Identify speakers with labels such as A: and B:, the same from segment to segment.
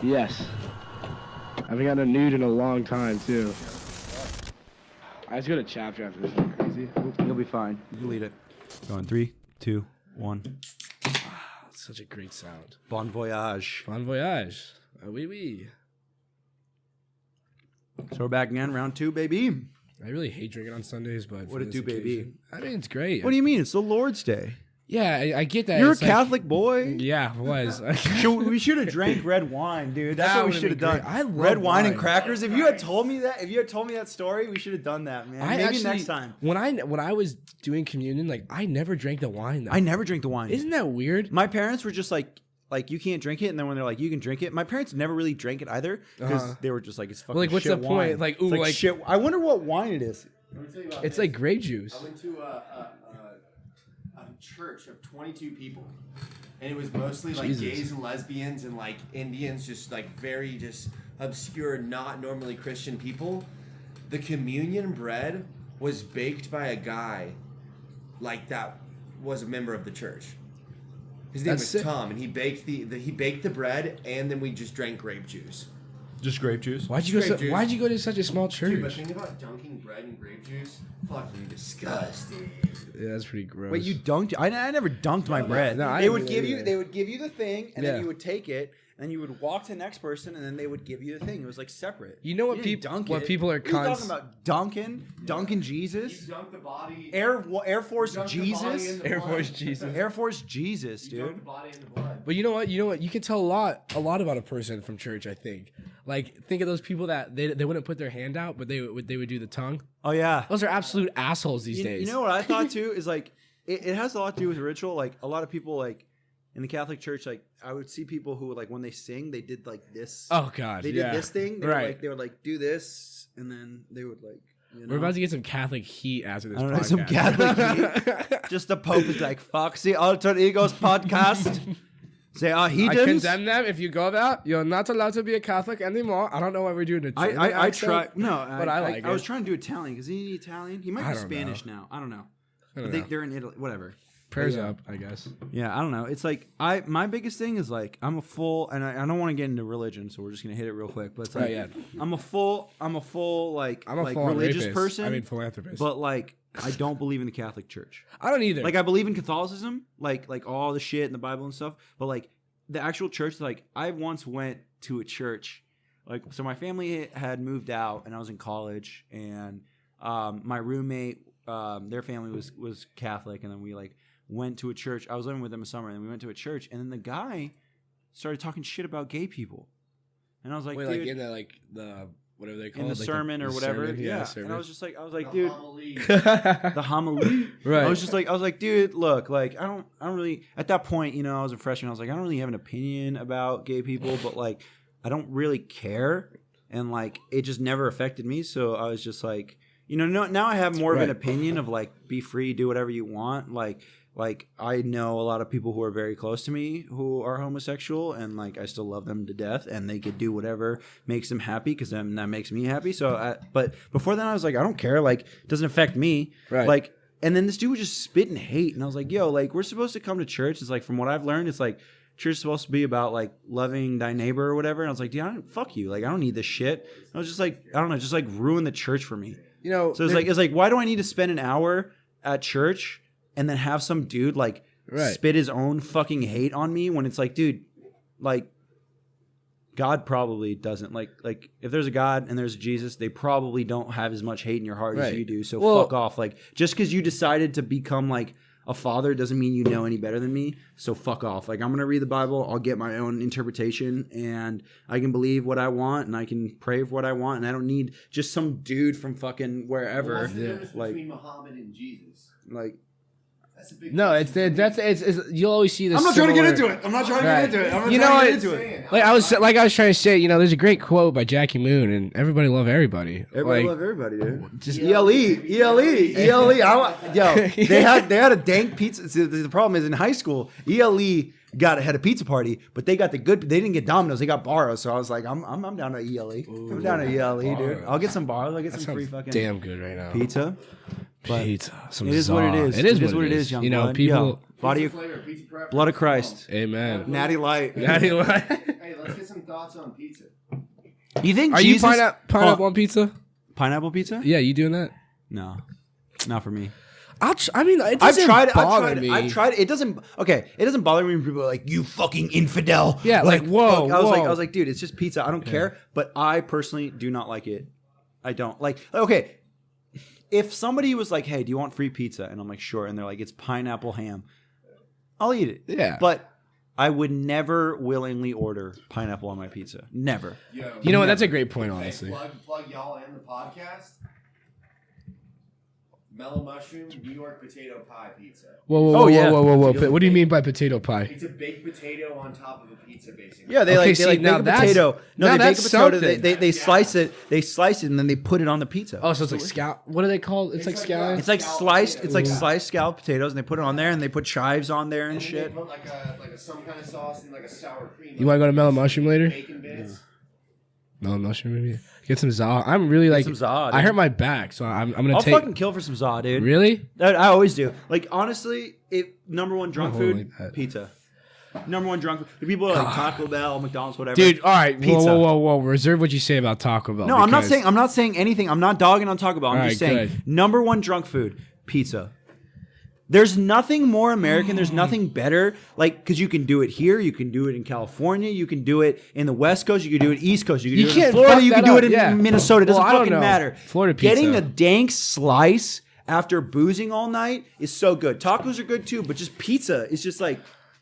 A: Yes. I haven't gotten a nude in a long time, too. I just go to chapter after this. Is that crazy?
B: You'll be fine. You can lead it. Going 3, 2, 1.
A: Such a great sound.
B: Bon voyage.
A: Bon voyage. Oui, oui.
B: So we're back again, round 2, baby.
A: I really hate drinking on Sundays, but
B: What it do, baby?
A: I mean, it's great.
B: What do you mean? It's the Lord's Day.
A: Yeah, I get that.
B: You're
A: It's
B: a
A: like-
B: Catholic boy.
A: Yeah, it was.
B: We should have drank red wine, dude. That's
A: That
B: what we
A: would've
B: should have
A: been
B: done.
A: great. I love
B: red wine and
A: wine.
B: crackers. If you had told me that story, we should have done that, man. Maybe
A: actually,
B: next time.
A: When I was doing communion, like I never drank the wine. Though.
B: I never drank the wine.
A: Isn't that weird?
B: My parents were just like you can't drink it, and then when they're like you can drink it, my parents never really drank it either because they were just like it's fucking
A: Like, what's
B: shit
A: the
B: wine.
A: point? Like, ooh,
B: It's
A: like-
B: shit. I wonder what wine it is.
C: Let me tell you about
A: It's
C: this.
A: like grape juice.
C: I went to a church of 22 people, and it was mostly like
A: Jesus.
C: gays and lesbians and like Indians, just like very just obscure, not normally Christian people. The communion bread was baked by a guy like that was a member of the church. His name
A: That's
C: was
A: sick.
C: Tom, and he baked he baked the bread, and then we just drank grape juice.
B: Just grape juice.
A: Why'd you go?
C: Grape juice.
A: Why'd you go to such a small church?
C: Dude, but think about dunking bread in grape juice. Fucking disgusting.
A: Yeah, that's pretty gross.
B: Wait, you dunked? I never dunked my bread.
A: no, I
B: they would
A: didn't
B: give
A: either.
B: you. They would give you the thing, and
A: Yeah.
B: then you would take it, and you would walk to the next person, and then they would give you the thing. It was like separate.
A: You know what
B: didn't
A: peop-
B: dunk
A: what
B: it.
A: people are
B: What are you
A: cons-
B: talking about? Dunking Jesus.
C: You dunk the body.
B: Air Force
C: dunk the body
B: Jesus.
C: in the
A: Air
C: blood.
A: Force Jesus.
B: Air Force Jesus,
C: You dunk the
B: dude.
C: body in the blood.
A: But you know what? You can tell a lot about a person from church. I think. Like, think of those people that they wouldn't put their hand out, but they would do the tongue.
B: Oh yeah.
A: Those are absolute assholes these days.
B: You know what I thought too is like it has a lot to do with ritual. Like a lot of people like in the Catholic Church, like I would see people who like when they sing, they did like this.
A: Oh God,
B: They did this thing. They
A: Right.
B: They would like do this, and then they would like. You know?
A: We're about to get some Catholic heat after this
B: I don't know,
A: podcast.
B: some Catholic heat. Just the Pope is like, fuck the Alter Egos podcast. Say,
A: I
B: heathens.
A: condemn them. If you go there, you're not allowed to be a Catholic anymore. I don't know why we're doing it.
B: I try. No,
A: but I like
B: I was
A: it.
B: trying to do Italian because he Italian. He might
A: I
B: be
A: don't
B: Spanish now. I don't know.
A: I don't
B: But
A: know.
B: they're in Italy. Whatever.
A: Prayers
B: Yeah.
A: up, I guess.
B: Yeah, I don't know. It's like my biggest thing is like I'm a full, and I don't want to get into religion, so we're just gonna hit it real quick. But it's like
A: Right, yeah.
B: I'm a full like
A: I'm a
B: like
A: full
B: religious
A: rapist.
B: person.
A: I mean philanthropist.
B: but like I don't believe in the Catholic Church.
A: I don't either.
B: Like I believe in Catholicism, like all the shit in the Bible and stuff. But like the actual church, like I once went to a church, like so my family had moved out, and I was in college, and my roommate, their family was Catholic, and then we like went to a church. I was living with them in summer, and we went to a church, and then the guy started talking shit about gay people, and I was like,
A: Wait,
B: dude,
A: like in the whatever they call
B: in
A: it,
B: the
A: like
B: sermon or whatever,
A: sermon,
B: yeah.
A: sermon.
B: And I was like,
C: The
B: dude,
C: homily.
B: the homily.
A: Right.
B: I was like, dude, look, like I don't really at that point, you know, I was a freshman. I was like, I don't really have an opinion about gay people, but like I don't really care, and like it just never affected me. So I was just like, you know, now I have more of an
A: Right.
B: opinion of like be free, do whatever you want. Like I know a lot of people who are very close to me who are homosexual, and like I still love them to death, and they could do whatever makes them happy because then that makes me happy. So, but before then I was like, I don't care. Like it doesn't affect me.
A: Right.
B: Like, and then this dude would just spit and hate, and I was like, yo, like we're supposed to come to church. It's like from what I've learned, it's like church is supposed to be about like loving thy neighbor or whatever. And I was like, dude, fuck you. Like I don't need this shit. I was just like, I don't know, just like ruin the church for me.
A: You know,
B: So it's like, why do I need to spend an hour at church and then have some dude like
A: Right.
B: spit his own fucking hate on me when it's like, dude, like God probably doesn't like if there's a God and there's a Jesus, they probably don't have as much hate in your heart as
A: Right.
B: you do. So
A: Well-
B: fuck off. Like just because you decided to become like a father doesn't mean you know any better than me. So fuck off. Like I'm gonna read the Bible. I'll get my own interpretation, and I can believe what I want, and I can pray for what I want, and I don't need just some dude from fucking wherever.
C: What's the difference
B: Like-
C: between Muhammad and Jesus?
B: Like
C: That's a big
A: no,
C: question.
A: it's you'll always see this.
B: I'm not trying to get
A: similar-
B: into it. I'm not trying to
A: Right.
B: get into it. I'm not
A: You know
B: trying to
A: what?
B: get into it.
A: Like I was trying to say, you know, there's a great quote by Jackie Moon, and everybody love everybody.
B: Everybody
A: Like,
B: love everybody, dude.
A: just
B: ELE. Yo, they had a dank pizza. See, the problem is in high school, ELE had a pizza party, but they got the good. They didn't get Domino's. They got Barra. So I was like, I'm down to ELE. I'm down to ELE, dude.
A: Barra.
B: I'll get some Barra. I'll get
A: that
B: some free
A: sounds
B: fucking
A: damn good right now.
B: pizza. But
A: Pizza. Some
B: it is what it
A: za.
B: is.
A: It is what it is.
B: young
A: You know,
B: blood.
A: people.
B: Yo, body
C: Pizza
B: of
C: flavor, pizza preference.
B: blood of Christ.
A: Amen.
B: Natty Light.
A: Natty Light.
C: Hey, let's get some thoughts on pizza?
B: You think
A: Are
B: Jesus...
A: you pineapple on pizza?
B: Pineapple pizza?
A: Yeah, you doing that?
B: No, not for me.
A: I mean, it doesn't bother me.
B: I've tried. It doesn't. Okay, it doesn't bother me when people are like, "You fucking infidel."
A: Yeah, like whoa,
B: fuck. I
A: whoa.
B: was like, dude, it's just pizza. I don't care. But I personally do not like it. I don't like. Okay, if somebody was like, "Hey, do you want free pizza?" and I'm like, "Sure," and they're like, "It's pineapple ham," I'll eat it.
A: Yeah,
B: but I would never willingly order pineapple on my pizza. Never.
C: Yo,
A: you know what? That's a great point, honestly.
C: Plug y'all in the podcast. Mellow mushroom, New York potato pie pizza.
A: Whoa. What do you mean by potato pie?
C: It's a baked potato on top of a pizza, basically.
B: Yeah, they bake a potato. No, they bake a potato.
A: Something.
B: They slice it. They slice it and then they put it on the pizza.
A: Oh, so it's like scallop. What are they called? It's like scallop.
B: It's like sliced. It's like sliced scalloped potatoes, and they put it on there, and they put chives on there and shit.
C: They put like some kind of sauce and like a sour cream.
A: You want to go to Mellow Mushroom later?
C: Bacon bits.
A: Mellow Mushroom, maybe. Get some za. I'm really like.
B: Some za,
A: I hurt my back, so I'm gonna
B: I'll
A: take.
B: fucking kill for some za, dude.
A: Really?
B: I always do. Like honestly, number one drunk
A: Holy
B: food,
A: that.
B: pizza. Number one drunk food. People are like Taco Bell, McDonald's, whatever.
A: Dude, all right.
B: Pizza.
A: Whoa. Reserve what you say about Taco Bell.
B: No, I'm not saying anything. I'm not dogging on Taco Bell. I'm just saying
A: good.
B: number one drunk food, pizza. There's nothing more American. There's nothing better. Like, because you can do it here. You can do it in California. You can do it in the West Coast. You can do it East Coast. You can do it in Florida. You can do it in Minnesota. It doesn't fucking matter.
A: Florida pizza.
B: Getting a dank slice after boozing all night is so good. Tacos are good too, but just pizza is just like,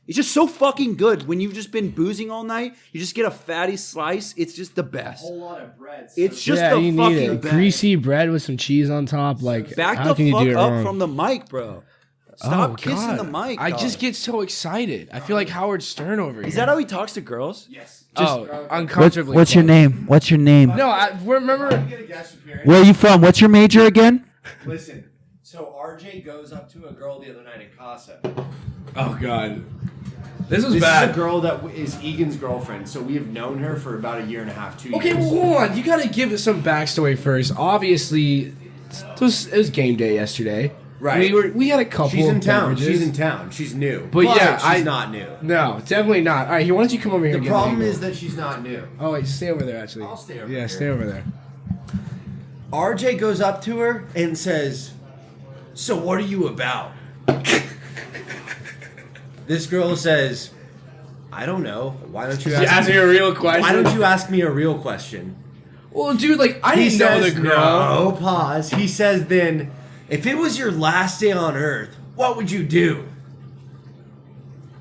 B: it's just so fucking good. When you've just been boozing all night, you just get a fatty slice. It's just the best.
C: A whole lot of bread.
B: It's just
A: yeah,
B: the
A: you
B: fucking
A: need it.
B: best.
A: Greasy bread with some cheese on top. Like,
B: Back
A: how
B: the
A: can you
B: fuck
A: do it
B: up
A: wrong?
B: from the mic, bro. Stop kissing
A: God.
B: the mic.
A: I
B: dog.
A: just get so excited. I feel like Howard Stern over here.
B: Is that how he talks to girls?
C: Yes.
A: Uncomfortably.
B: What's your name? What's your name?
A: No, I remember.
C: Get a guest appearance.
B: Where are you from? What's your major again?
C: Listen. So RJ goes up to a girl the other night at Casa.
A: Oh God, this was
C: This
A: bad.
C: is a girl that is Egan's girlfriend. So we have known her for about a year and a half, 2 years.
A: Okay, well, hold on. You gotta give it some backstory first. Obviously, it was game day yesterday.
C: Right.
A: We had a couple.
C: She's in town.
A: beverages.
C: She's in town. She's new.
A: But yeah,
C: she's not new.
A: No, definitely not. All right, why don't you come over here?
C: The
A: and get
C: problem
A: the
C: is that she's not new.
A: Oh wait, stay over there. Actually,
C: I'll stay over
A: Yeah,
C: here.
A: stay over there.
C: RJ goes up to her and says, "So what are you about?" This girl says, "I don't know. Why don't you ask me
A: a real question.
C: Why don't you ask me a real question?"
A: Well, dude, like I
C: He
A: didn't know
C: says,
A: the girl.
C: "No, pause." He says, "Then, if it was your last day on Earth, what would you do?"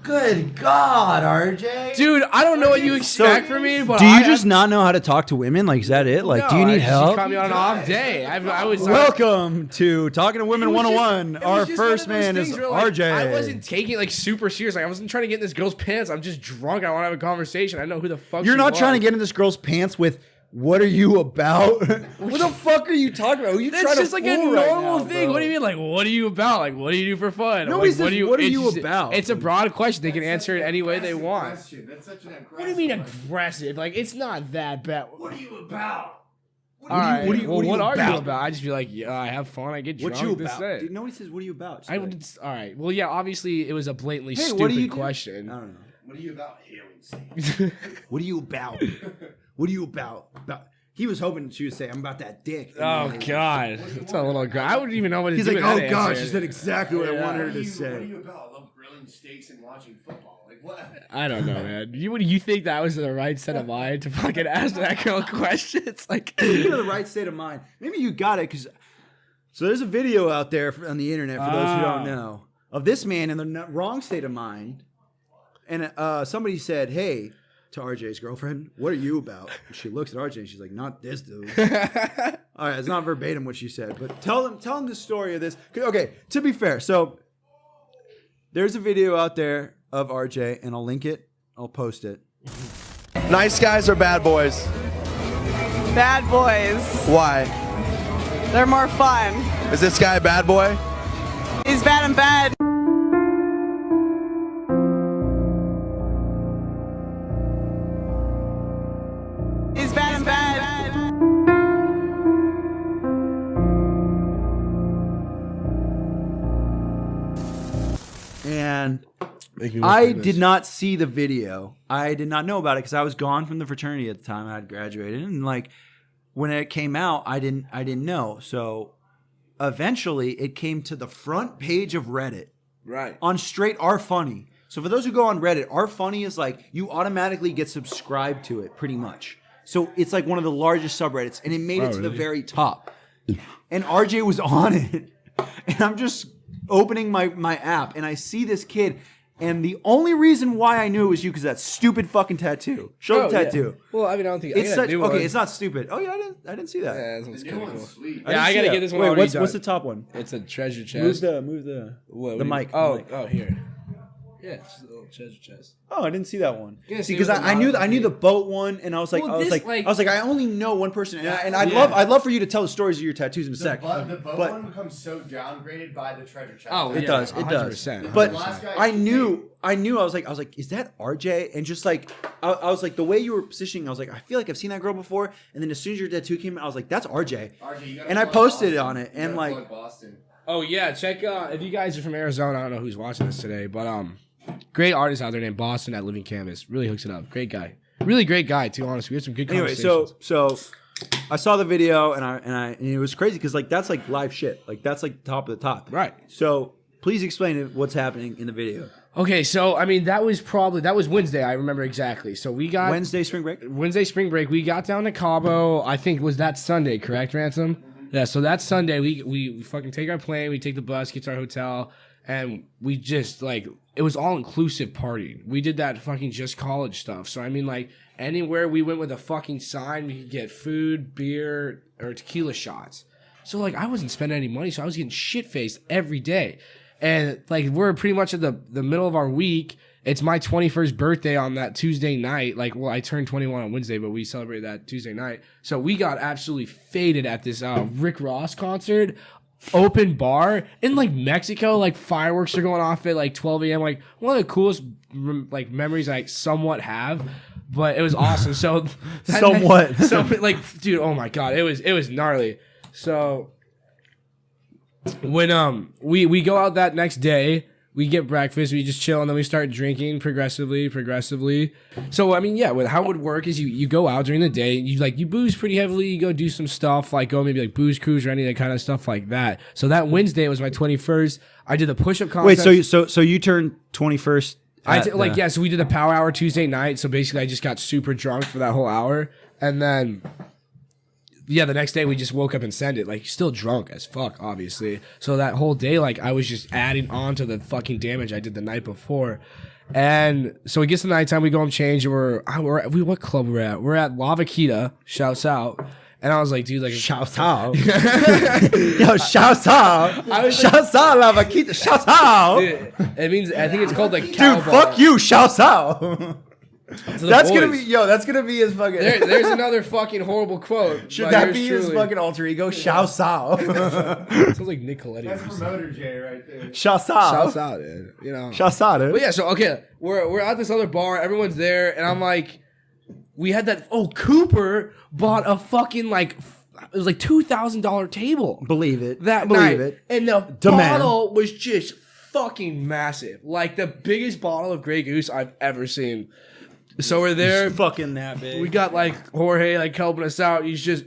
C: Good God, RJ.
A: Dude, I don't know what you expect from me, but
B: Do you just not know how to talk to women? Like, is that it? Like, do you need
A: She
B: help?
A: caught me on an off day. I was
B: Welcome to Talking to Women
A: It was
B: 101.
A: just- it
B: Our
A: was just
B: first
A: one of those
B: man is
A: things where, like,
B: RJ.
A: I wasn't taking it like super serious. Like I wasn't trying to get in this girl's pants. I'm just drunk. I want to have a conversation. I know who the fuck.
B: You're
A: she
B: not
A: was.
B: trying to get in this girl's pants with, what are you about? What the fuck are you talking about? Who you
A: That's
B: trying
A: just
B: to
A: like a
B: fool right
A: normal
B: now,
A: thing.
B: bro?
A: What do you mean? Like, what are you about? Like, what do you do for fun?
B: Nobody
A: like,
B: says, what are you
A: it's-
B: about?
A: It's a broad question. They can answer it any way they want.
C: Question. That's such an aggressive
A: What do you mean
C: question.
A: aggressive? Like, it's not that bad.
C: What are you about?
A: All right.
B: what are you
A: well, what are you
B: about?
A: about? I just be like, yeah, I have fun. I get drunk.
B: What you
A: That's
B: about?
A: it.
B: Dude, nobody says, what are you about? Just
A: I
B: like,
A: would. All right. Well, yeah. Obviously, it was a blatantly
B: hey,
A: stupid
B: what do you do?
A: question.
B: I don't know.
C: What are you about? Healing.
B: What are you about? What are you about? He was hoping she would say, I'm about that dick.
A: Oh God, that's a little. I wouldn't even know what to
B: He's
A: do.
B: like,
A: with
B: oh
A: that
B: gosh,
A: answer.
B: she said exactly what I wanted her to
C: What are
B: say.
C: you about? I love grilling steaks and watching football. Like what?
A: I don't know, man. You think that was the right set of mind to fucking ask that girl questions? Like,
B: Speaking of the right state of mind, maybe you got it because. So there's a video out there on the internet for those who don't know of this man in the wrong state of mind, and somebody said, "Hey." To RJ's girlfriend, what are you about? And she looks at RJ and she's like, not this dude. All right, it's not verbatim what she said, but tell them the story of this. Okay, to be fair, so there's a video out there of RJ, and I'll link it. I'll post it.
D: Nice guys or bad boys?
E: Bad boys.
D: Why?
E: They're more fun.
D: Is this guy a bad boy?
E: He's bad in bed. He's bad in bed.
B: And
A: Make me look
B: I
A: famous.
B: did not see the video. I did not know about it because I was gone from the fraternity at the time. I had graduated, and like when it came out, I didn't know. So eventually, it came to the front page of Reddit
A: Right.
B: on straight R Funny. So for those who go on Reddit, R Funny is like you automatically get subscribed to it, pretty much. So it's like one of the largest subreddits, and it made it to the
A: really?
B: very top. And RJ was on it, and I'm just opening my app, and I see this kid. And the only reason why I knew it was you because that stupid fucking tattoo. Show the tattoo.
A: Yeah. Well, I mean, I don't think
B: It's
A: I got a
B: such
A: new
B: okay.
A: one.
B: It's not stupid. Oh yeah, I didn't see that.
A: Yeah, this one's
C: The new
A: kinda
C: one's
A: cool.
C: sweet.
A: Yeah, I gotta get this one.
B: Wait,
A: already
B: what's
A: done.
B: the top one?
A: It's a treasure chest.
B: Move the
A: What
B: the
A: do you-
B: mic.
A: Oh,
B: the mic.
A: oh, here. Yeah, it's just a little treasure chest.
B: Oh, I didn't see that one.
A: Yeah,
B: see,
A: see,
B: because
A: with the
B: I knew
A: model
B: the boat one, and I was like,
A: Well,
B: I was
A: this,
B: like, I only know one person, and I'd
A: Yeah.
B: love for you to tell the stories of your tattoos in a sec.
F: The boat
B: But-
F: one becomes so downgraded by the treasure chest.
A: Oh,
B: It
A: yeah,
B: does. It
A: 100%.
B: does. But
F: The last guy
B: I knew. I was like, is that RJ? And just like, I was like, the way you were positioning, I was like, I feel like I've seen that girl before. And then as soon as your tattoo came out, I was like, that's RJ.
F: RJ, you gotta
B: And I
F: plug
B: posted it
F: Boston.
B: on it,
F: You
B: and
F: gotta
B: like,
F: plug Boston.
A: Oh yeah, check if you guys are from Arizona. I don't know who's watching this today, but great artist out there named Boston at Living Canvas. Really hooks it up. Great guy. Really great guy too. Honestly, we had some good
B: anyway,
A: conversations.
B: so I saw the video, and it was crazy because like that's like live shit. Like that's like top of the top.
A: Right.
B: So please explain what's happening in the video.
A: Okay, so I mean that was Wednesday. I remember exactly. So we got
B: Wednesday spring break.
A: Wednesday spring break. We got down to Cabo. I think was that Sunday, correct, Ransom? Yeah. So that Sunday, we fucking take our plane. We take the bus, get to our hotel, and we just like it was all inclusive partying. We did that fucking just college stuff. So I mean, like anywhere we went with a fucking sign, we could get food, beer, or tequila shots. So like I wasn't spending any money, so I was getting shit faced every day. And like we're pretty much at the middle of our week. It's my 21st birthday on that Tuesday night. Like, well, I turned 21 on Wednesday, but we celebrated that Tuesday night. So we got absolutely faded at this Rick Ross concert, open bar in like Mexico. Like fireworks are going off at like 12 a.m. Like one of the coolest like memories I somewhat have. But it was awesome. So
B: Somewhat.
A: so like, dude, oh my god, it was gnarly. So when we go out that next day, we get breakfast, we just chill, and then we start drinking progressively. So I mean, yeah, how it would work is you go out during the day, you booze pretty heavily, you go do some stuff, like go maybe like booze cruise or any of that kind of stuff like that. So that Wednesday was my 21st. I did the push-up contest.
B: Wait, so you turned 21st?
A: So we did the power hour Tuesday night. So basically, I just got super drunk for that whole hour, and then the next day we just woke up and sent it, like still drunk as fuck, obviously. So that whole day, like I was just adding on to the fucking damage I did the night before. And so it gets to nighttime, we go and change, and what club we're at? We're at La Vaquita, SHAO SAU. And I was like, dude, like
B: SHAO SAU. Yo, SHAO SAU. SHAO SAU, La Vaquita. SHAO SAU.
A: Dude, it means I think it's called like
B: Dude, fuck you, SHAO SAU. That's gonna be his fucking.
A: There's another fucking horrible quote.
B: Should
A: by
B: that
A: yours
B: be his
A: truly.
B: fucking alter ego? SHAO SAU.
A: Sounds like Nick Coletti.
F: That's promoter Jay right there.
B: SHAO SAU.
A: Shouts out, dude. You know.
B: SHAO SAU, dude.
A: But yeah, so okay, we're at this other bar, everyone's there, and I'm like, we had that. Oh, Cooper bought a fucking like, it was like $2,000 table
B: Believe it.
A: that
B: Believe
A: night,
B: it.
A: and the
B: Demand.
A: bottle was just fucking massive, like the biggest bottle of Grey Goose I've ever seen. So we're there.
B: It's fucking that big.
A: We got like Jorge like helping us out. He's just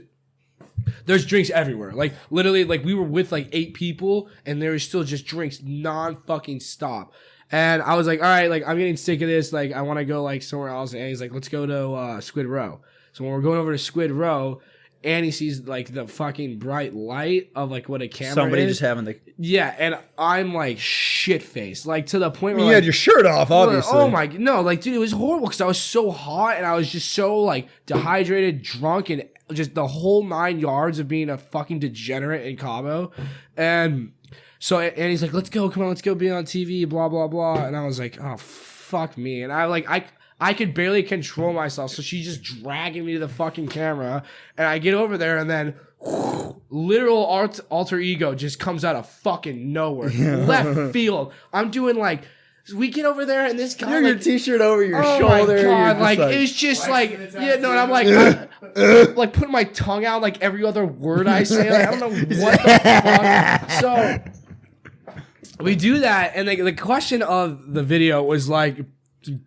A: there's drinks everywhere. Like literally, like we were with like 8 people, and there was still just drinks non-fucking stop. And I was like, all right, like I'm getting sick of this. Like I want to go like somewhere else. And he's like, let's go to Squid Row. So when we're going over to Squid Row, Annie sees like the fucking bright light of like what a camera
B: Somebody
A: is.
B: just having the.
A: Yeah, and I'm like shit faced, like to the point where
B: You
A: like,
B: had your shirt off, obviously.
A: oh my no, like dude, it was horrible because I was so hot and I was just so like dehydrated, drunk, and just the whole 9 yards of being a fucking degenerate in Cabo. And so and he's like, let's go, come on, let's go be on TV, blah blah blah. And I was like, oh fuck me. And I could barely control myself, so she's just dragging me to the fucking camera, and I get over there, and then literal alter ego just comes out of fucking nowhere, left field. I'm doing like, we get over there, and this guy,
B: You have your t-shirt over your
A: oh
B: shoulder.
A: my
B: you're
A: god,
B: just
A: like it's just like,
F: Flexing
A: yeah, no, and I'm like, like putting my tongue out like every other word I say. Like, I don't know what the fuck. So we do that, and the question of the video was like,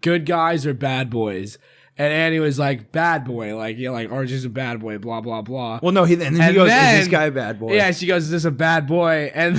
A: good guys or bad boys? And Annie was like, bad boy, like, you know, like Orange is a bad boy, blah, blah, blah.
B: Well, no, and then he goes, is this guy a bad boy?
A: Yeah, she goes, is this a bad boy? And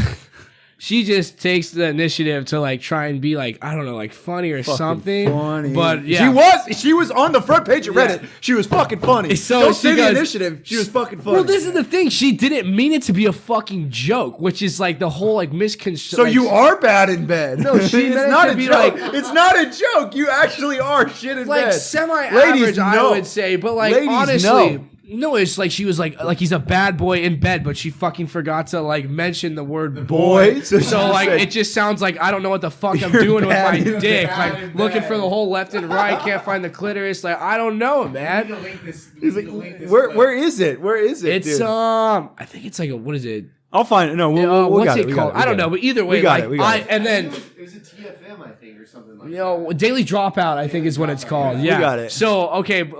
A: she just takes the initiative to like try and be like, I don't know, like funny or something.
B: Funny.
A: But yeah,
B: she was on the front page of Reddit. She was fucking funny.
A: So
B: don't
A: she
B: say the
A: goes-
B: initiative. She was fucking funny.
A: Well, this is the thing. She didn't mean it to be a fucking joke, which is like the whole like misconception.
B: so you are bad in bed.
A: No, she meant
B: it's
A: it
B: not
A: to
B: a
A: be
B: joke.
A: like-
B: It's not a joke. You actually are shit in
A: like
B: bed.
A: semi-average,
B: Ladies,
A: I
B: no.
A: would say, but like
B: Ladies,
A: honestly.
B: no.
A: No, it's like she was like he's a bad boy in bed, but she fucking forgot to like mention the word boy.
B: boy? So she
A: So like
B: said-
A: it just sounds like I don't know what the fuck I'm
B: You're
A: doing with
B: bad
A: my
B: in
A: dick,
F: bed.
A: like looking for the whole left and right, can't find the clitoris. Like I don't know, man.
B: He's like, where is it? Where is it?
A: It's
B: dude?
A: I think it's like what is it?
B: I'll find it. No, we'll
A: What's
B: got
A: it
B: we
A: called?
B: got
A: I don't know, but either way,
B: We got
A: like
B: it, we got it.
A: and then
F: It was a TFM, I think, or something like
A: you know, Daily Dropout, I think is what it's called. Yeah,
B: got it.
A: So okay,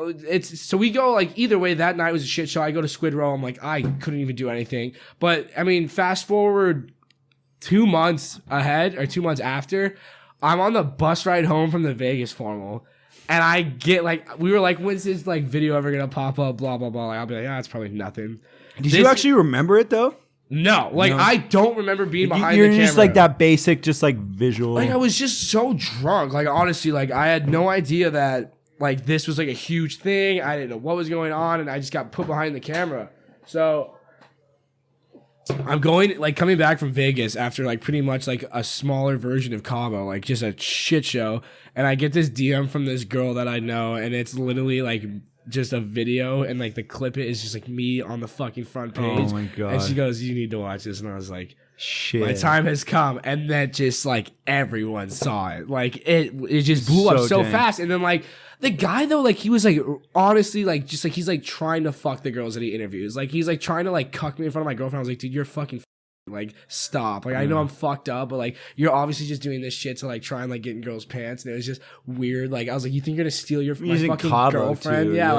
A: so we go like either way. That night was a shit show. I go to Squid Row. I'm like I couldn't even do anything. But I mean, fast forward 2 months ahead or 2 months after, I'm on the bus ride home from the Vegas formal. And I get like, we were like, when's this like video ever gonna pop up? Blah blah blah. Like, I'll be like, it's probably nothing.
B: Did you actually remember it though?
A: No, like I don't remember being behind
B: You're
A: the camera.
B: just like that basic, just like visual.
A: Like I was just so drunk. Like honestly, like I had no idea that like this was like a huge thing. I didn't know what was going on, and I just got put behind the camera. So I'm coming back from Vegas after like pretty much like a smaller version of Cabo, like just a shit show. And I get this DM from this girl that I know, and it's literally like just a video, and like the clip is just like me on the fucking front page.
B: Oh my God.
A: And she goes, "You need to watch this," and I was like,
B: shit.
A: my time has come. And then just like everyone saw it. Like it just blew up so
B: dang.
A: fast. And then like the guy though, like he was like honestly like just like he's like trying to fuck the girls that he interviews. Like he's like trying to like cuck me in front of my girlfriend. I was like, dude, you're fucking like stop. Like I know I'm fucked up, but like you're obviously just doing this shit to like try and like get in girls' pants. And it was just weird. Like I was like, you think you're gonna steal my
B: Using
A: fucking
B: Cabo,
A: girlfriend?
B: too,
A: Yeah,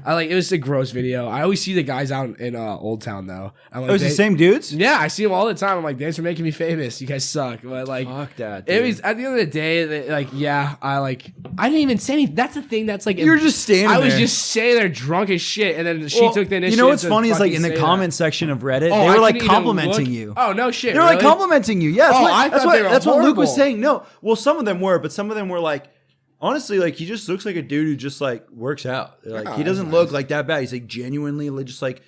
B: yeah.
A: like it was a gross video. I always see the guys out in Old Town though. I'm like,
B: it was the same dudes?
A: yeah, I see them all the time. I'm like, thanks for making me famous. You guys suck. But like,
B: Fuck that,
A: it
B: dude.
A: was at the end of the day, like, yeah, I didn't even say anything. That's the thing. That's like,
B: You were just standing
A: I was
B: there.
A: just saying they're drunk as shit, and then she
B: Well,
A: took the initiative.
B: You know what's
A: to
B: funny is like
A: fucking
B: in the
A: say
B: comment
A: that.
B: section of Reddit,
A: Oh,
B: they
A: I
B: were like
A: couldn't even
B: complimenting
A: look-
B: you.
A: Oh no shit.
B: They were like
A: really?
B: complimenting you. Yeah,
A: Oh, I
B: that's
A: thought they were
B: what Luke was
A: horrible.
B: saying. No, well, some of them were, but some of them were like, honestly, like he just looks like a dude who just like works out. Like he doesn't look like that bad. He's like genuinely just like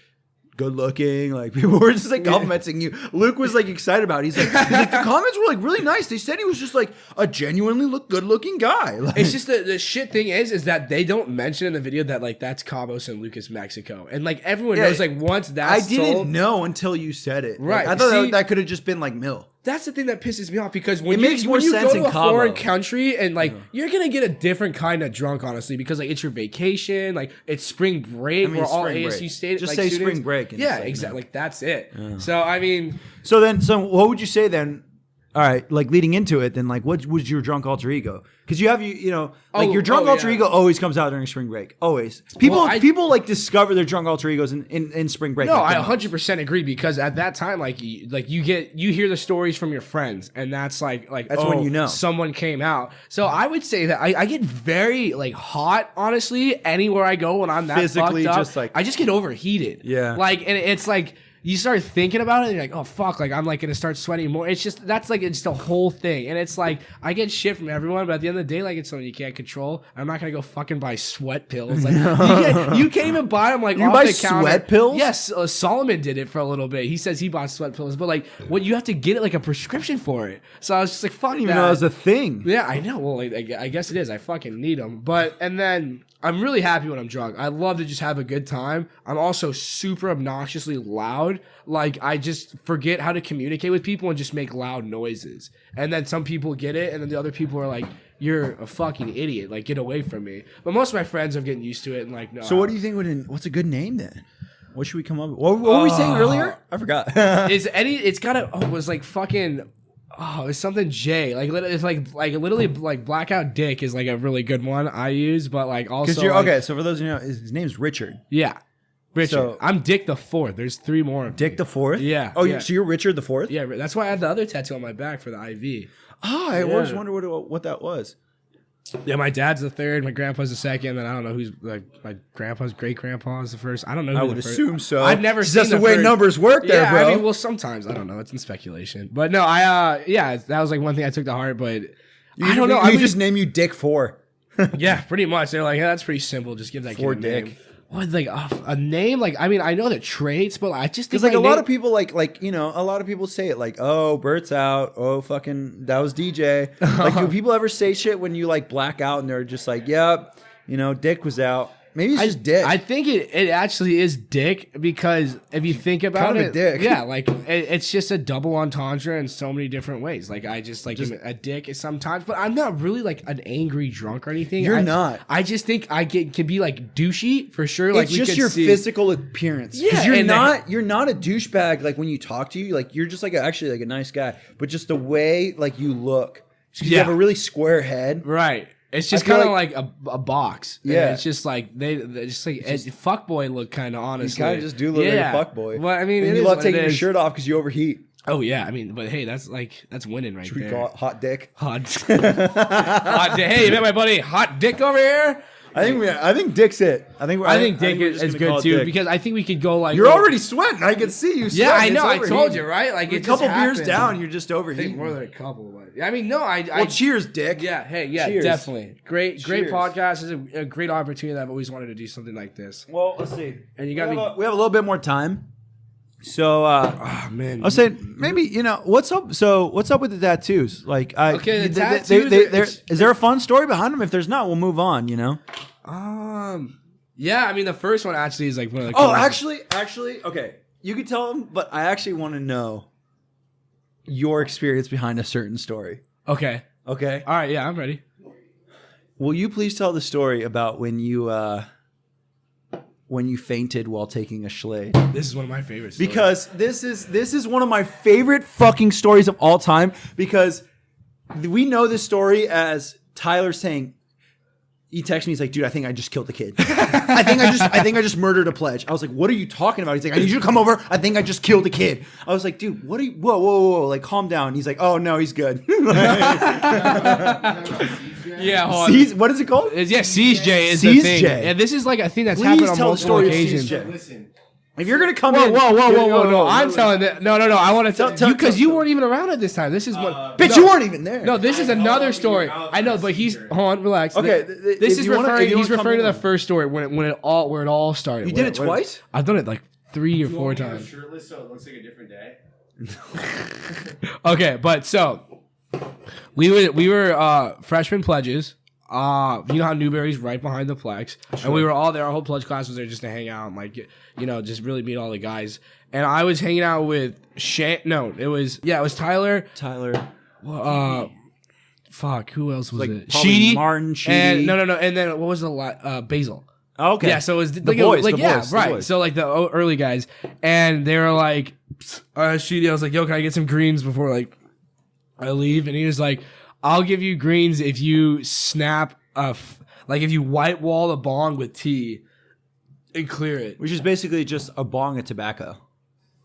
B: good looking. Like people were just like complimenting you. Luke was like excited about it. He's like the comments were like really nice. They said he was just like a genuinely good looking guy. Like,
A: It's just the shit thing is that they don't mention in the video that like that's Cabos and Lucas, Mexico, and like everyone knows like once
B: I
A: that's
B: didn't
A: told,
B: know until you said it. Like,
A: Right.
B: I thought
A: See-
B: that could have just been like Mill.
A: That's the thing that pisses me off because when
B: It makes more
A: when you
B: sense
A: go
B: in
A: to a
B: Cabo.
A: foreign country and like you're gonna get a different kind of drunk, honestly, because like it's your vacation, like it's spring break.
B: I mean,
A: we're all
B: spring break.
A: ASU state.
B: Just
A: like,
B: say
A: students.
B: spring break and
A: Yeah,
B: it's like,
A: exactly. Like that's it. So I mean,
B: So what would you say then? All right, like leading into it, then like what was your drunk alter ego? Because you have you know like your drunk alter
A: yeah.
B: ego always comes out during spring break. Always. People like discover their drunk alter egos in spring break.
A: no,
B: like,
A: I 100% agree because at that time, like you hear the stories from your friends, and that's like
B: That's when you know.
A: someone came out. So I would say that I get very like hot, honestly, anywhere I go when I'm that
B: Physically,
A: fucked up.
B: just, like-
A: I just get overheated.
B: Yeah.
A: like and it's like. You start thinking about it, and you're like, "Oh fuck!" Like I'm like gonna start sweating more. It's just it's the whole thing, and it's like I get shit from everyone, but at the end of the day, like it's something you can't control. I'm not gonna go fucking buy sweat pills. Like you can't even buy them like
B: You
A: off
B: buy
A: the counter.
B: sweat pills?
A: Yes, Solomon did it for a little bit. He says he bought sweat pills, but like what you have to get like a prescription for it. So I was just like, "Fuck
B: I didn't
A: that."
B: even know that was a thing.
A: Yeah, I know. Well, like, I guess it is. I fucking need them. But and then I'm really happy when I'm drunk. I love to just have a good time. I'm also super obnoxiously loud. Like I just forget how to communicate with people and just make loud noises. And then some people get it, and then the other people are like, "You're a fucking idiot. Like get away from me." But most of my friends are getting used to it and like, no.
B: So what do you think what's a good name then? What should we come up with? What were we saying earlier? I forgot.
A: Is any? It's gotta. Oh, it was like fucking. Oh, it's something J. Like it's like literally like Blackout Dick is like a really good one I use, but like also
B: Because you're
A: like,
B: okay. So for those of you who know, his name's Richard.
A: Yeah. Richard.
G: So-
A: I'm Dick the Fourth. There's 3 more. of
G: Dick
A: me.
G: the Fourth?
A: Yeah,
G: Oh,
A: yeah.
G: so you're Richard the Fourth?
A: Yeah, that's why I had the other tattoo on my back for the IV.
G: Oh, I always wondered what that was.
A: Yeah, my dad's the third, my grandpa's the second, and I don't know who's like my grandpa's great grandpa is the first. I don't know. Who
G: I
A: the
G: would
A: first-
G: assume so.
A: I've never
G: 'Cause
A: seen
G: that's the way
A: first.
G: numbers work there,
A: Yeah,
G: bro.
A: I mean, well, sometimes I don't know. It's in speculation, but no, that was like one thing I took to heart. But I don't know.
G: I
A: I mean,
G: just name you Dick 4.
A: yeah, pretty much. They're like, yeah, that's pretty simple. Just give that kid
G: For
A: a name.
G: Dick.
A: What, like a name? Like, I mean, I know the traits, but I just think
G: Because like a lot
A: name-
G: of people a lot of people say it like, oh, Bert's out. Oh, fucking that was DJ. Like, do people ever say shit when you like black out and they're just like, yep, Dick was out. Maybe it's just Dick.
A: I think it actually is Dick because if you think about
G: Kind of
A: it,
G: a dick.
A: yeah, like it's just a double entendre in so many different ways. Like I just like a dick is sometimes, but I'm not really like an angry drunk or anything.
G: You're not.
A: I just think I can be like douchey for sure. Like
G: it's
A: we
G: just
A: could
G: your
A: see-
G: physical appearance.
A: Yeah,
G: Yeah, you're
A: and
G: not a douchebag. Like when you talk to you, like you're just like actually like a nice guy. But just the way like you look, 'cause you
A: Yeah.
G: have a really square head.
A: Right. It's just
G: I feel
A: kind of like a box. And
G: Yeah.
A: it's just like they're just like fuckboy look kind of
G: You
A: honestly.
G: kind of just do look like a fuckboy.
A: Well, I mean,
G: and
A: it
G: you
A: is
G: love
A: what
G: taking
A: it
G: your
A: is.
G: shirt off because you overheat.
A: Oh yeah, I mean, but hey, that's winning right
G: Should we
A: there.
G: call it hot dick?
A: Hot, hot dick. Hey, you met my buddy Hot Dick over here.
G: I think Dick's it. I think
A: Dick
G: we're
A: is
G: just gonna call
A: good
G: it
A: too
G: Dick.
A: because I think we could go like
G: You're already sweating. I can see you.
A: Yeah, I
G: sweating.
A: know.
G: It's
A: I told
G: overheating.
A: you, right? Like
G: A
A: it
G: couple
A: just
G: beers
A: happened.
G: down, you're just
A: I think
G: overheating.
A: more than a couple, but I mean, no, I
G: Well, cheers, Dick.
A: yeah, hey, yeah,
G: Cheers.
A: definitely. Great
G: Cheers.
A: podcast. It's a great opportunity. I've always wanted to do something like this.
G: Well, let's see.
A: And you got me.
G: We have a little bit more time. So
A: Oh man,
G: I was saying maybe what's up. So what's up with the tattoos? Like,
A: Okay, the tattoos
G: is there a fun story behind them? If there's not, we'll move on.
A: Yeah, I mean the first one actually is like one of the.
G: Oh,
A: coolest.
G: actually, okay. You can tell them, but I actually want to know your experience behind a certain story.
A: Okay.
G: Okay.
A: All right. Yeah, I'm ready.
G: Will you please tell the story about when you fainted while taking a Schlade?
A: This is one of my favorites. Stories.
G: Because this is one of my favorite fucking stories of all time, because we know this story as Tyler saying, he texted me, he's like, dude, I think I just killed a kid. I think I just murdered a pledge. I was like, what are you talking about? He's like, I need you to come over. I think I just killed a kid. I was like, dude, what are you, whoa, like calm down. He's like, oh no, he's good.
A: yeah, hold on.
G: What is it called?
A: Yeah, seizejay is the thing.
G: Seizejay.
A: Yeah, this is like a thing that's
G: Please
A: happened on
G: tell the
A: multiple
G: story of
A: occasions.
G: seizejay.
F: Listen,
G: If you're gonna come
A: Whoa,
G: in,
A: no! I'm telling that. No. I want to tell
G: Tell-
A: you because you
G: tell-
A: weren't even around at this time. This is what.
G: bitch, you weren't even there.
A: No, this is another story. I know, but he's hold on, relax.
G: Okay,
A: this
G: if
A: is
G: you wanna-
A: referring.
G: if you
A: He's
G: wanna come
A: referring to
G: in
A: the
G: on-
A: first story where it all started.
G: You did it twice?
A: I've done it like 3 or 4 times.
F: shirtless, so it looks like a different day.
A: Okay, but so we were freshman pledges. You know how Newberry's right behind the Plex, and we were all there. Our whole pledge class was there just to hang out and like just really meet all the guys. And I was hanging out with it was Tyler. Fuck, who else was
G: Like
A: it?
G: probably
A: Sheedy,
G: Martin, Sheedy.
A: and no, and then what was the Basil?
G: Okay.
A: Yeah, so it was
G: The
A: like,
G: boys,
A: like
G: the
A: yeah,
G: boys, the
A: right.
G: boys.
A: So like the early guys, and they were like, Sheedy, I was like, yo, can I get some greens before like I leave? And he was like, I'll give you greens if you snap if you white wall a bong with tea and clear it.
G: Which is basically just a bong of tobacco.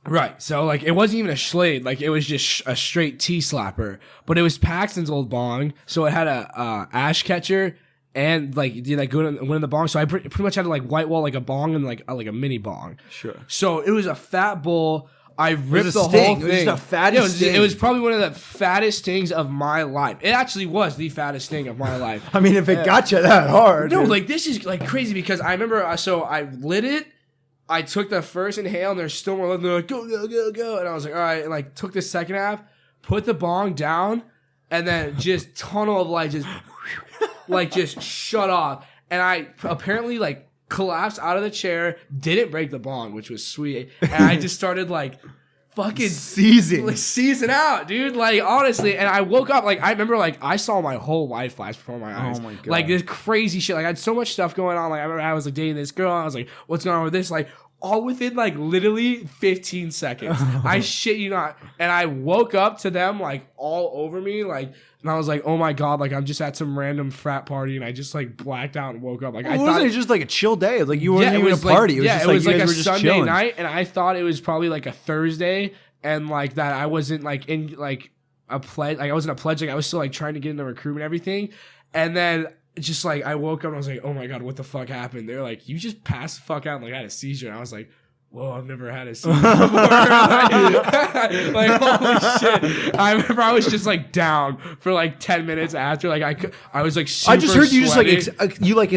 A: Right. So like it wasn't even a Schlade, like it was just a straight tea slapper. But it was Paxton's old bong, so it had a ash catcher and like go in the bong. So I pretty much had to like white wall like a bong and like a mini bong.
G: Sure.
A: So it was a fat bowl. I ripped
G: a
A: the
G: sting.
A: whole
G: It was
A: thing.
G: just a fatty
A: Yeah,
G: sting.
A: it was probably one of the fattest things of my life. It actually was the fattest thing of my life.
G: I mean, if it got you that hard.
A: No,
G: dude.
A: like this is like crazy because I remember. So I lit it. I took the first inhale and there's still more left. And they're like, go, go, go, go. And I was like, all right. And like took the second half, put the bong down, and then just tunnel of light just shut off. And I apparently like collapsed out of the chair, didn't break the bong, which was sweet. And I just started like fucking seizing out, dude. Like honestly, and I woke up like I remember like I saw my whole life flash before my eyes.
G: Oh my God.
A: Like this crazy shit. Like I had so much stuff going on. Like I remember I was like dating this girl. I was like, what's going on with this? Like all within like literally 15 seconds. I shit you not. And I woke up to them like all over me, like, and I was like, oh my God, like I'm just at some random frat party and I just like blacked out and woke up. Like I thought
G: it was just like a chill day. It was like you weren't even a party.
A: Like, it was like a Sunday
G: chilling.
A: night, and I thought it was probably like a Thursday, and like that I wasn't like in like a pledge. Like I wasn't a pledge. Like I was still like trying to get in the recruitment and everything, and then. Just like I woke up and I was like, oh my God, what the fuck happened? They're like, you just passed the fuck out and like had a seizure. And I was like, whoa, I've never had a seizure before. Like holy shit. I remember I was just like down for like 10 minutes after. Like I was like super
G: I just heard you
A: sweaty.
G: just like you like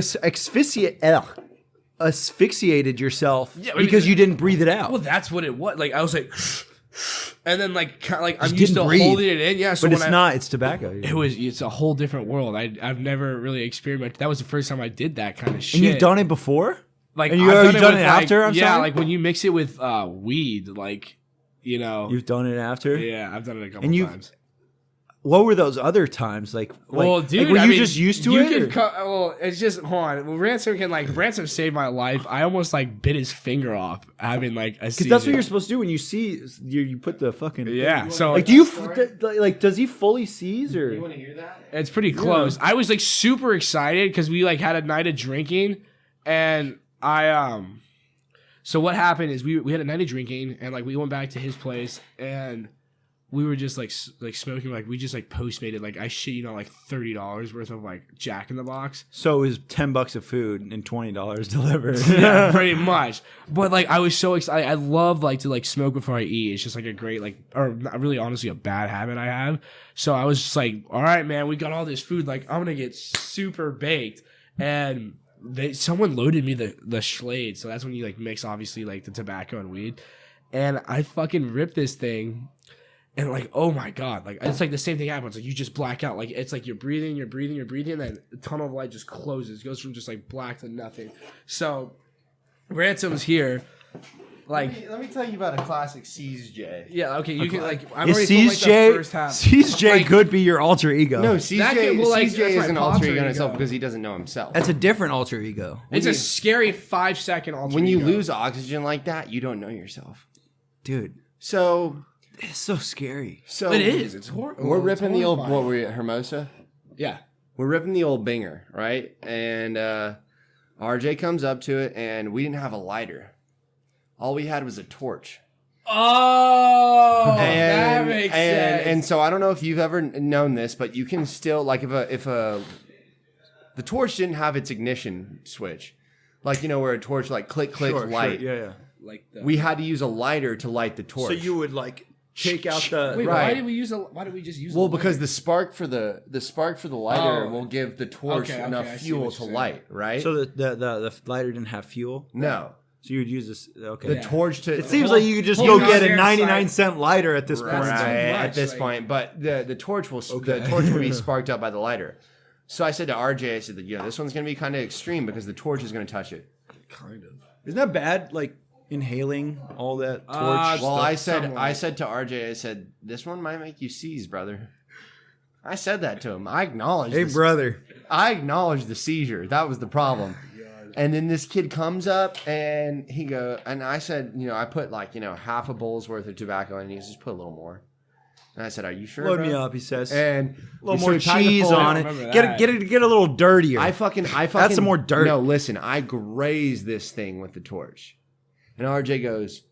G: asphyxiated yourself because you didn't breathe it out.
A: Well, that's what it was. Like I was like, and then like kind of like I'm
G: Just
A: used to
G: didn't breathe.
A: holding it in. Yeah, so
G: but it's
A: when
G: not. It's tobacco.
A: It's a whole different world. I've never really experienced. That was the first time I did that kind of shit.
G: And you've done it before?
A: Like
G: and you've done it
A: with,
G: after?
A: Like,
G: I'm
A: yeah,
G: sorry?
A: like when you mix it with weed, like you know.
G: You've done it after?
A: Yeah, I've done it a couple times.
G: What were those other times? Like
A: well, dude,
G: were
A: I
G: you
A: mean,
G: just used to
A: you
G: it?
A: well, it's just hold on. Well, Ransom saved my life. I almost like bit his finger off having like a seizure.
G: Because that's what you're supposed to do when you see you put the fucking
A: So
G: like do you like does he fully seize or
C: You want to hear that?
A: it's pretty close. I was like super excited because we like had a night of drinking, and so what happened is we had a night of drinking and like we went back to his place and. We were just like smoking, like we just like Postmated, like I shit you know, like $30 worth of like Jack in the Box.
G: So it was $10 of food and $20 delivered.
A: Yeah, pretty much. But like I was so excited. I love like to like smoke before I eat. It's just like a great like, or not really honestly a bad habit I have. So I was just like, all right, man, we got all this food. Like I'm gonna get super baked. And someone loaded me the Schlade. So that's when you like mix obviously like the tobacco and weed. And I fucking ripped this thing. And like, oh my God, like it's like the same thing happens. Like you just black out. Like it's like you're breathing, and then the tunnel of light just closes. It goes from just like black to nothing. So Ransom's here. Like
C: Let me tell you about a classic seizejay.
A: yeah, okay, you can like I've
G: Is
A: already told, like, the first half.
G: seizejay
A: Like-
G: could be your alter ego.
C: No,
A: That
C: seizejay,
A: could- well, like,
C: seizejay
A: that's
C: is
A: my
C: an alter
A: alter
C: ego in itself
A: ego.
C: because he doesn't know himself.
G: That's a different alter ego.
A: It's a scary 5-second alter
C: When you
A: ego.
C: lose oxygen like that, you don't know yourself.
G: Dude,
C: So
G: it's so scary.
A: It is. It's horrible.
C: We're ripping the old. What were we at Hermosa?
A: Yeah.
C: We're ripping the old Binger, right? And RJ comes up to it, and we didn't have a lighter. All we had was a torch.
A: Oh, that makes sense.
C: And so I don't know if you've ever known this, but you can still like if the torch didn't have its ignition switch, like you know where a torch like click light.
G: Yeah.
A: like
C: We had to use a lighter to light the torch.
G: So you would like take out the
A: wait,
C: right.
A: why did we just use
C: well
A: a
C: because
A: lighter?
C: the spark for the lighter
A: Oh.
C: will give the torch
A: Okay,
C: enough
A: I see
C: fuel
A: what
C: to
A: you're saying.
C: light, right?
G: So the lighter didn't have fuel.
C: no,
G: So you would use this. Okay.
C: the torch to
G: It seems like you could just
A: hold
G: go
A: on
G: get
A: there,
G: a
A: side.
G: 99-cent lighter at this point.
A: That's too
C: right
A: much,
C: at this
A: like-
C: point, but the torch will be sparked up by the lighter. So I said to RJ, I said that this one's gonna be kind of extreme because the torch is gonna touch it.
A: kind of.
G: Isn't that bad? Like inhaling all that torch.
C: Well,
G: stuff?
C: I said to RJ, I said this one might make you seize, brother. I said that to him. I acknowledged.
G: Hey,
C: this.
G: brother.
C: I acknowledged the seizure. That was the problem. And then this kid comes up and and I said, I put like, half a bowl's worth of tobacco in, and he just put a little more. And I said, are you sure?
G: Load
C: bro?
G: me up, he says.
C: And
G: a little
C: so
G: more
C: we packed the
G: cheese
C: full-
G: on
A: I
G: it.
A: remember
G: Get a little dirtier.
C: I fucking
G: That's some more dirt.
C: No, listen, I grazed this thing with the torch. And RJ goes,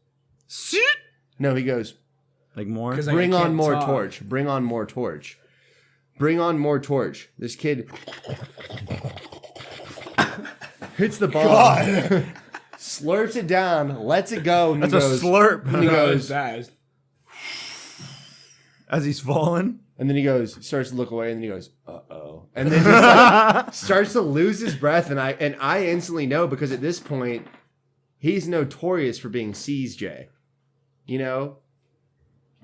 C: no, he goes,
G: like more.
A: Because I
C: bring on
A: can't
C: more
A: talk.
C: torch. Bring on more torch. Bring on more torch. This kid hits the bomb, slurps it down, lets it go, and
G: That's
C: he
G: a
C: goes,
G: slurp.
C: And he goes,
G: As he's falling.
C: and then he goes, starts to look away, and then he goes, uh-oh. And then just like, starts to lose his breath, and I instantly know because at this point, he's notorious for being seizejay.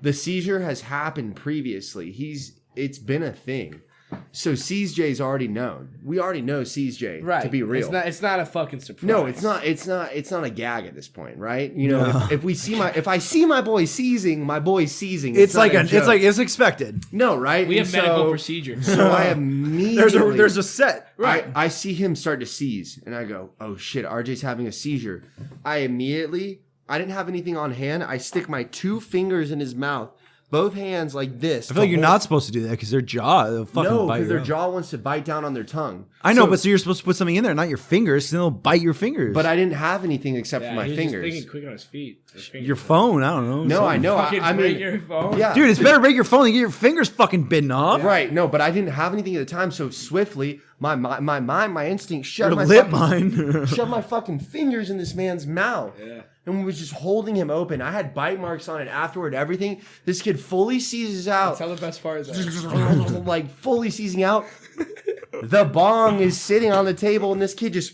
C: The seizure has happened previously. It's been a thing. So seizejay's already known. We already know seizejay
A: Right.
C: to be real.
A: It's not a fucking surprise.
C: No, it's not. It's not a gag at this point, right? You know, if I see my boy seizing, my boy's seizing.
G: It's
C: not
G: like
C: a joke.
G: it's expected.
C: No, right?
A: We have
C: And
A: medical
C: so-
A: procedures.
C: So I immediately
G: There's a set.
C: I see him start to seize, and I go, "Oh shit, RJ's having a seizure." I didn't have anything on hand. I stick my 2 fingers in his mouth, both hands like this.
G: I feel like you're not supposed to do that because their jaw they'll fucking
C: No,
G: bite
C: because
G: your
C: their jaw wants to bite down on their tongue.
G: I know,
C: So-
G: but so you're supposed to put something in there, not your fingers, then they'll bite your fingers.
C: But I didn't have anything except for my
A: he was
C: fingers.
A: just thinking quick on his feet.
G: your phone, I don't know.
C: No, I know.
A: Fucking
C: I
A: break
C: mean,
A: your phone.
C: yeah,
G: Dude, it's better to break your phone than get your fingers fucking bitten off.
C: right. No, but I didn't have anything at the time, so swiftly, my mind, my instinct shoved
G: Your
C: my
G: lip
C: fucking,
G: mine.
C: shoved my fucking fingers in this man's mouth.
A: Yeah.
C: And was just holding him open. I had bite marks on it afterward, everything. This kid fully seizes out.
A: Tell the best part is
C: Like fully seizing out. The bong is sitting on the table, and this kid just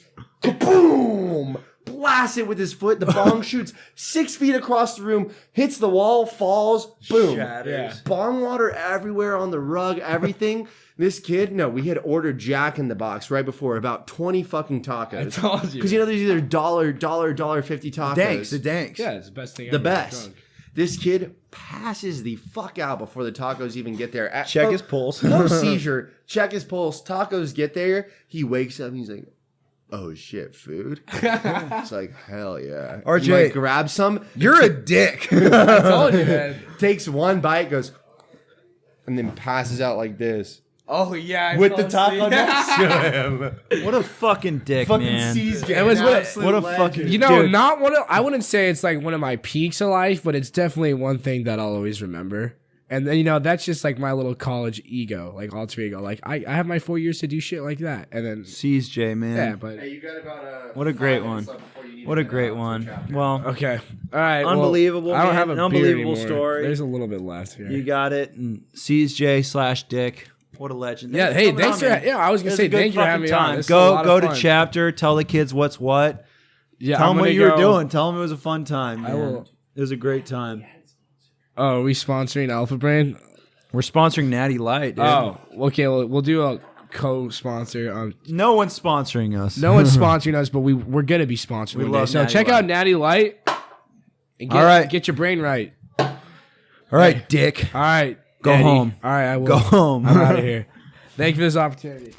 C: boom blasts it with his foot. The bong shoots 6 feet across the room, hits the wall, falls, boom.
A: Yeah.
C: Bong water everywhere on the rug, everything. This kid, no, we had ordered Jack in the Box right before, about 20 fucking tacos.
A: I told you.
C: Because you know there's either $1.50 tacos.
G: Danks, the danks.
A: Yeah, it's the best thing
C: The
A: ever.
C: best.
A: Drunk.
C: This kid passes the fuck out before the tacos even get there.
G: Check his pulse.
C: No seizure. Check his pulse. Tacos get there. He wakes up and he's like, "Oh shit, food." It's like, hell yeah.
G: RJ,
C: He, like, grabs some.
G: You're a dick.
A: I told you, man.
C: Takes one bite, goes, and then passes out like this.
A: Oh yeah, I
C: With the
A: fell
C: taco
A: asleep.
C: next to him.
G: What a fucking dick, man.
C: Seizejay.
A: It was
G: What a fucking
A: You know,
G: dude.
A: not one of, I wouldn't say it's like one of my peaks of life, but it's definitely one thing that I'll always remember. And then, you know, that's just like my little college ego, like alter ego. Like I have my 4 years to do shit like that. And then,
G: seizejay, man.
A: yeah, but
F: Hey, you got about
G: What a great one. What a great one. Well,
A: okay. All right. well,
G: Unbelievable,
A: I don't
G: man.
A: have a
G: An
A: beer
G: unbelievable
A: anymore.
G: story.
A: There's a little bit left here.
G: you got it. And seizejay/dick. What a legend.
A: Yeah,
G: Thanks
A: hey,
G: coming
A: thanks
G: on,
A: for
G: man.
A: yeah. I was
G: It
A: gonna
G: was
A: say
G: a good
A: thank you for having me
G: fucking
A: on.
G: time.
A: This is a lot
G: Go
A: of
G: to
A: fun.
G: chapter. Tell the kids what's what.
A: Yeah,
G: Tell
A: I'm
G: them what
A: gonna
G: you were
A: go-
G: doing. Tell them it was a fun time.
A: I
G: Man.
A: will-
G: It was a great time.
A: Oh, are we sponsoring Alpha Brain?
G: We're sponsoring Natty Light, dude.
A: Oh, okay. We'll do a co-sponsor.
G: No one's sponsoring us.
A: No one's sponsoring us, but we're gonna be sponsored one day.
G: love
A: So
G: Natty
A: check
G: Light.
A: out Natty Light. And get,
G: All right.
A: get your brain right.
G: All right, dick.
A: All right,
G: Go
A: Eddie.
G: home.
A: All right, I will.
G: Go home.
A: I'm out of here. Thank you for this opportunity.